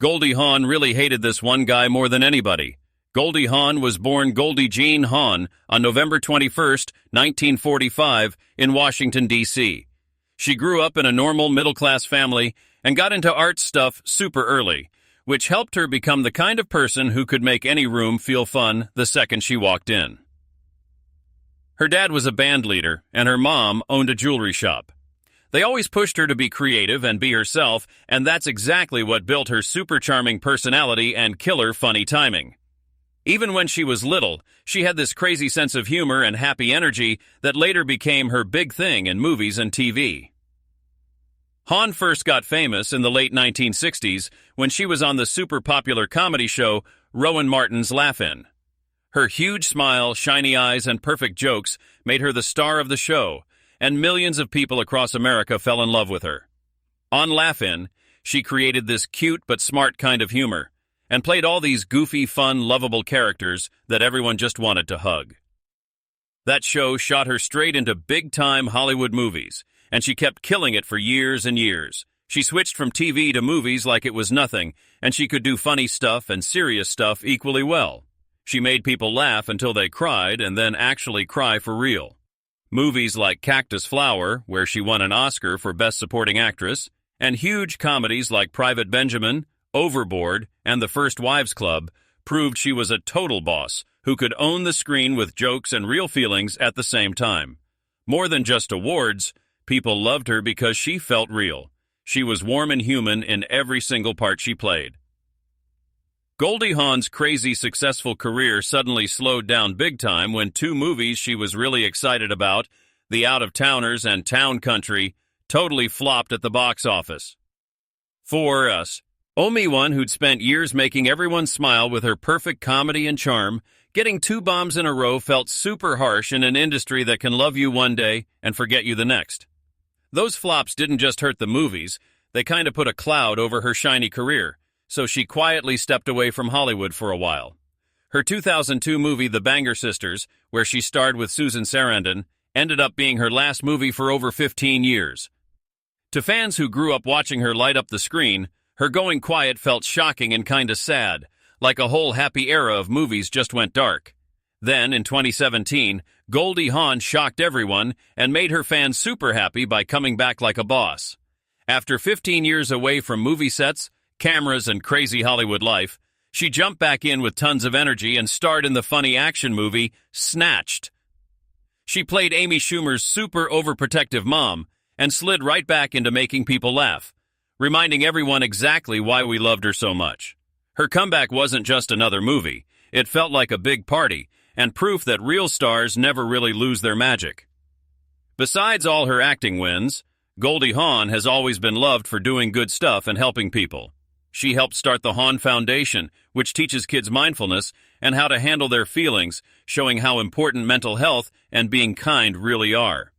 Goldie Hawn really hated this one guy more than anybody. Goldie Hawn was born Goldie Jean Hawn on November 21st, 1945, in Washington, D.C. She grew up in a normal middle-class family and got into art stuff super early, which helped her become the kind of person who could make any room feel fun the second she walked in. Her dad was a band leader, and her mom owned a jewelry shop. They always pushed her to be creative and be herself, and that's exactly what built her super charming personality and killer funny timing. Even when she was little, she had this crazy sense of humor and happy energy that later became her big thing in movies and TV. Hawn first got famous in the late 1960s when she was on the super popular comedy show Rowan Martin's Laugh-In. Her huge smile, shiny eyes, and perfect jokes made her the star of the show, and millions of people across America fell in love with her. On Laugh-In, she created this cute but smart kind of humor, and played all these goofy, fun, lovable characters that everyone just wanted to hug. That show shot her straight into big-time Hollywood movies, and she kept killing it for years and years. She switched from TV to movies like it was nothing, and she could do funny stuff and serious stuff equally well. She made people laugh until they cried and then actually cry for real. Movies like Cactus Flower, where she won an Oscar for Best Supporting Actress, and huge comedies like Private Benjamin, Overboard, and The First Wives Club proved she was a total boss who could own the screen with jokes and real feelings at the same time. More than just awards, people loved her because she felt real. She was warm and human in every single part she played. Goldie Hawn's crazy successful career suddenly slowed down big time when two movies she was really excited about, The Out-of-Towners and Town Country, totally flopped at the box office. For us, Omi one who'd spent years making everyone smile with her perfect comedy and charm, getting 2 bombs in a row felt super harsh in an industry that can love you one day and forget you the next. Those flops didn't just hurt the movies, they kind of put a cloud over her shiny career, so she quietly stepped away from Hollywood for a while. Her 2002 movie The Banger Sisters, where she starred with Susan Sarandon, ended up being her last movie for over 15 years. To fans who grew up watching her light up the screen, her going quiet felt shocking and kinda sad, like a whole happy era of movies just went dark. Then, in 2017, Goldie Hawn shocked everyone and made her fans super happy by coming back like a boss. After 15 years away from movie sets, cameras, and crazy Hollywood life, she jumped back in with tons of energy and starred in the funny action movie Snatched. She played Amy Schumer's super overprotective mom and slid right back into making people laugh, reminding everyone exactly why we loved her so much. Her comeback wasn't just another movie. It felt like a big party, and proof that real stars never really lose their magic. Besides all her acting wins, Goldie Hawn has always been loved for doing good stuff and helping people. She helped start the Hawn Foundation, which teaches kids mindfulness and how to handle their feelings, showing how important mental health and being kind really are.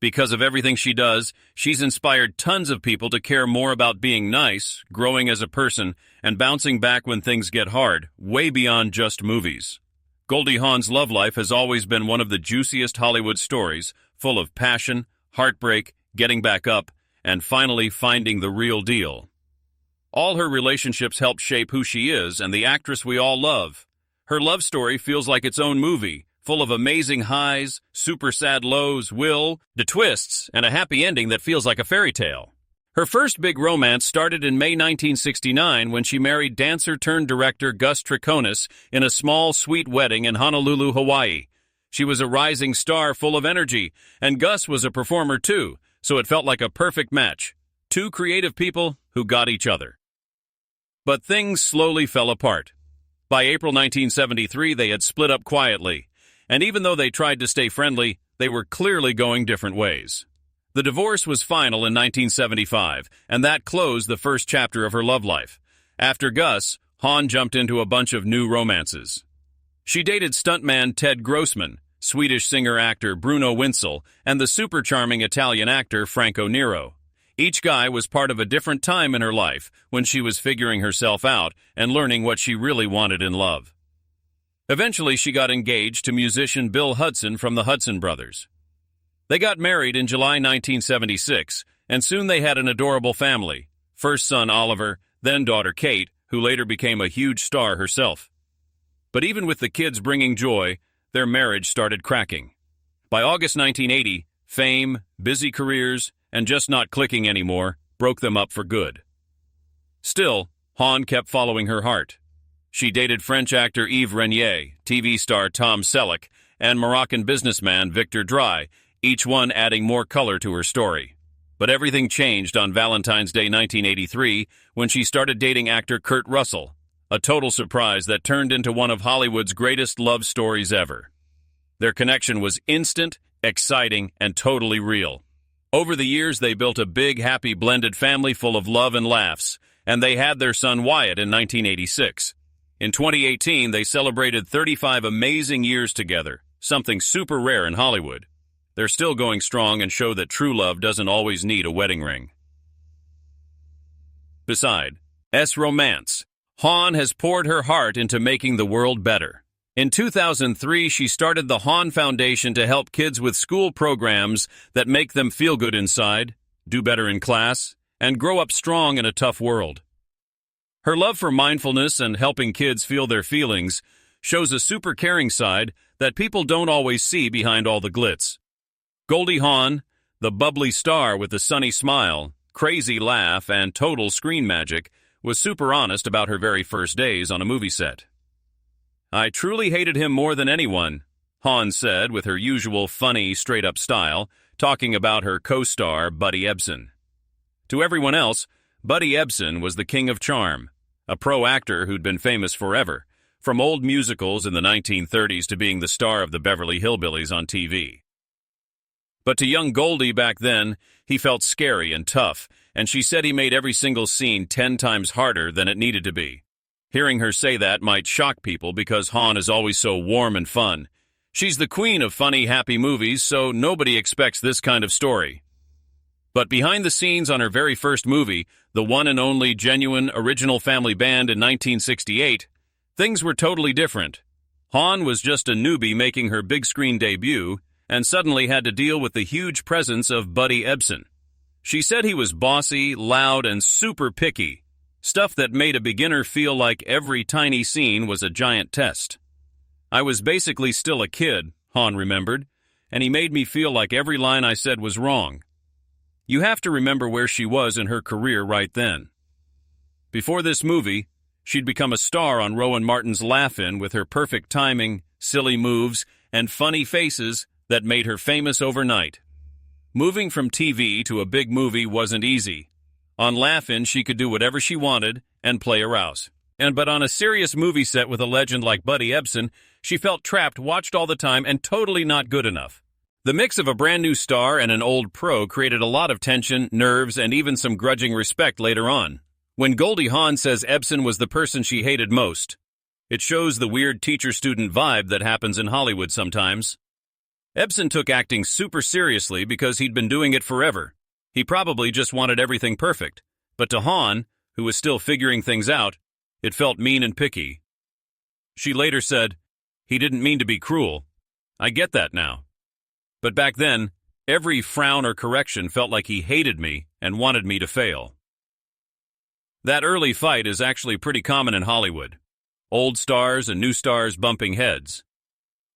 Because of everything she does, she's inspired tons of people to care more about being nice, growing as a person, and bouncing back when things get hard, way beyond just movies. Goldie Hawn's love life has always been one of the juiciest Hollywood stories, full of passion, heartbreak, getting back up, and finally finding the real deal. All her relationships help shape who she is and the actress we all love. Her love story feels like its own movie, full of amazing highs, super sad lows, the twists, and a happy ending that feels like a fairy tale. Her first big romance started in May 1969 when she married dancer-turned-director Gus Triconis in a small, sweet wedding in Honolulu, Hawaii. She was a rising star full of energy, and Gus was a performer too, so it felt like a perfect match. Two creative people who got each other. But things slowly fell apart. By April 1973, they had split up quietly, and even though they tried to stay friendly, they were clearly going different ways. The divorce was final in 1975, and that closed the first chapter of her love life. After Gus, Hawn jumped into a bunch of new romances. She dated stuntman Ted Grossman, Swedish singer-actor Bruno Winchell, and the super charming Italian actor Franco Nero. Each guy was part of a different time in her life when she was figuring herself out and learning what she really wanted in love. Eventually, she got engaged to musician Bill Hudson from the Hudson Brothers. They got married in July 1976, and soon they had an adorable family. First son Oliver, then daughter Kate, who later became a huge star herself. But even with the kids bringing joy, their marriage started cracking. By August 1980, fame, busy careers, and just not clicking anymore broke them up for good. Still, Hahn kept following her heart. She dated French actor Yves Renier, TV star Tom Selleck, and Moroccan businessman Victor Dry, each one adding more color to her story. But everything changed on Valentine's Day 1983 when she started dating actor Kurt Russell, a total surprise that turned into one of Hollywood's greatest love stories ever. Their connection was instant, exciting, and totally real. Over the years, they built a big, happy, blended family full of love and laughs, and they had their son Wyatt in 1986. In 2018, they celebrated 35 amazing years together, something super rare in Hollywood. They're still going strong and show that true love doesn't always need a wedding ring. Beside romance, Hahn has poured her heart into making the world better. In 2003, she started the Hahn Foundation to help kids with school programs that make them feel good inside, do better in class, and grow up strong in a tough world. Her love for mindfulness and helping kids feel their feelings shows a super caring side that people don't always see behind all the glitz. Goldie Hawn, the bubbly star with the sunny smile, crazy laugh, and total screen magic, was super honest about her very first days on a movie set. "I truly hated him more than anyone," Hawn said with her usual funny, straight-up style, talking about her co-star, Buddy Ebsen. To everyone else, Buddy Ebsen was the king of charm, a pro actor who'd been famous forever, from old musicals in the 1930s to being the star of the Beverly Hillbillies on TV. But to young Goldie back then, he felt scary and tough, and she said he made every single scene 10 times harder than it needed to be. Hearing her say that might shock people because Hawn is always so warm and fun. She's the queen of funny, happy movies, so nobody expects this kind of story. But behind the scenes on her very first movie, the one and only genuine original family band in 1968, things were totally different. Hawn was just a newbie making her big screen debut, and suddenly had to deal with the huge presence of Buddy Ebsen. She said he was bossy, loud, and super picky, stuff that made a beginner feel like every tiny scene was a giant test. "I was basically still a kid," Hawn remembered, "and he made me feel like every line I said was wrong." You have to remember where she was in her career right then. Before this movie, she'd become a star on Rowan Martin's Laugh-In with her perfect timing, silly moves, and funny faces that made her famous overnight. Moving from TV to a big movie wasn't easy. On Laugh-In, she could do whatever she wanted and play a rouse. But on a serious movie set with a legend like Buddy Ebsen, she felt trapped, watched all the time, and totally not good enough. The mix of a brand new star and an old pro created a lot of tension, nerves, and even some grudging respect later on. When Goldie Hawn says Ebsen was the person she hated most, it shows the weird teacher-student vibe that happens in Hollywood sometimes. Ebsen took acting super seriously because he'd been doing it forever. He probably just wanted everything perfect. But to Hawn, who was still figuring things out, it felt mean and picky. She later said, "He didn't mean to be cruel. I get that now. But back then, every frown or correction felt like he hated me and wanted me to fail." That early fight is actually pretty common in Hollywood. Old stars and new stars bumping heads.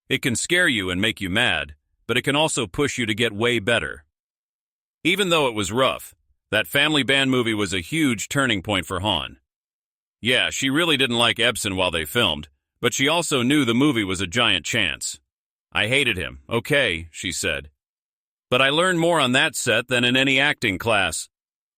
It can scare you and make you mad, but it can also push you to get way better. Even though it was rough, that family band movie was a huge turning point for Hawn. Yeah, she really didn't like Ebsen while they filmed, but she also knew the movie was a giant chance. "I hated him, okay," she said. "But I learned more on that set than in any acting class.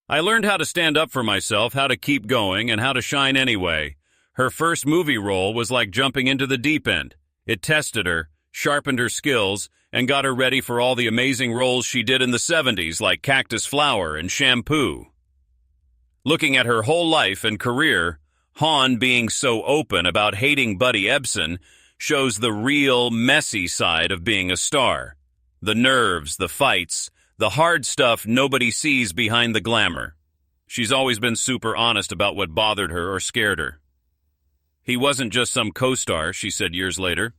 I learned how to stand up for myself, how to keep going, and how to shine anyway." Her first movie role was like jumping into the deep end. It tested her, sharpened her skills, and got her ready for all the amazing roles she did in the 70s like Cactus Flower and Shampoo. Looking at her whole life and career, Hawn being so open about hating Buddy Ebsen shows the real, messy side of being a star. The nerves, the fights, the hard stuff nobody sees behind the glamour. She's always been super honest about what bothered her or scared her. "He wasn't just some co-star," she said years later.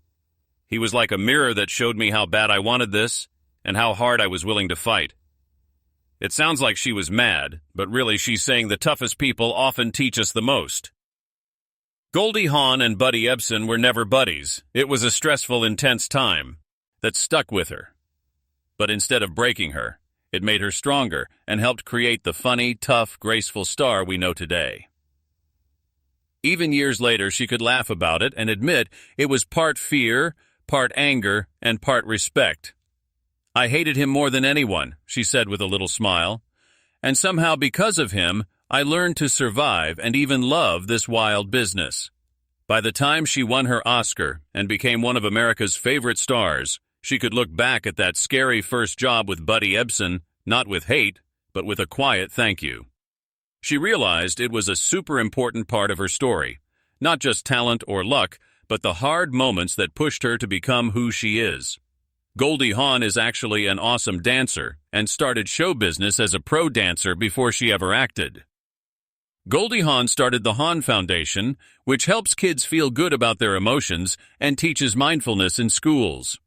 "He was like a mirror that showed me how bad I wanted this and how hard I was willing to fight." It sounds like she was mad, but really she's saying the toughest people often teach us the most. Goldie Hawn and Buddy Ebsen were never buddies. It was a stressful, intense time that stuck with her. But instead of breaking her, it made her stronger and helped create the funny, tough, graceful star we know today. Even years later, she could laugh about it and admit it was part fear, part anger, and part respect. "I hated him more than anyone," she said with a little smile. "And somehow because of him, I learned to survive and even love this wild business." By the time she won her Oscar and became one of America's favorite stars, she could look back at that scary first job with Buddy Ebsen, not with hate, but with a quiet thank you. She realized it was a super important part of her story, not just talent or luck, but the hard moments that pushed her to become who she is. Goldie Hawn is actually an awesome dancer and started show business as a pro dancer before she ever acted. Goldie Hawn started the Hawn Foundation, which helps kids feel good about their emotions and teaches mindfulness in schools.